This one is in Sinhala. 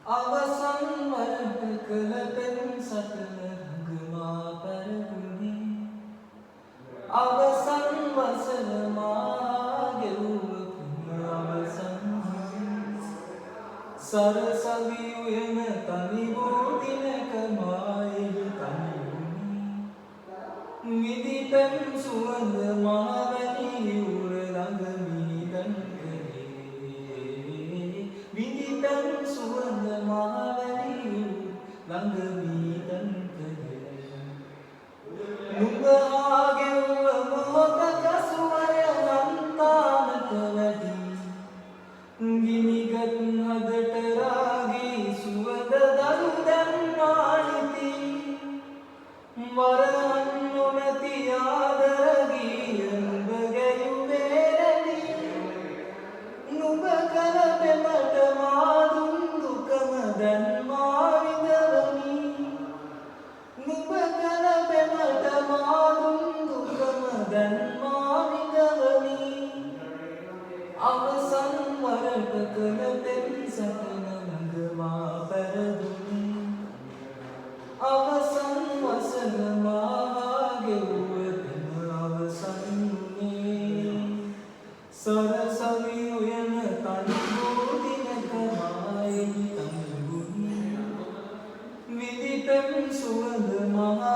අවසන් වරට කළ පෙම් සටන රඟමා පැරදුනි අවසන් වසර මා ගෙවුව පුන අවසන් සරසවි උයන තනි වූ දිනක මා එහි තනි වුනි විධි පෙම් සුවඳ මා වැනි උර ළඟ මීදන් විධි පෙම් සුවඳ මා වැනි ළඟ මීදන් නුඹ හා ගෙවුව මොහොතක සුවය නන්තානට වැඩි ගිනිගත් හදට රාගී සුවඳ දරු දැන් මානිති වරහන් නොමැති ආදර ගීය නුඹ ගැයුවේ රැඳි නුඹ කල පෙමට මා දුන් දුකම දැන් මා විඳවමි නුඹ කල පෙමට මා දුන් දුකම දැන් මා විඳවමි අවසන් වරට කළ පෙම් සටන රඟමා පැරදුනි අවසන් වසර මා ගෙවුව පෙම අවසන් වුනේ සරසවි උයන තනි වූ දිනක මා එහි තනි වුනි විධි පෙම් සුවඳ මා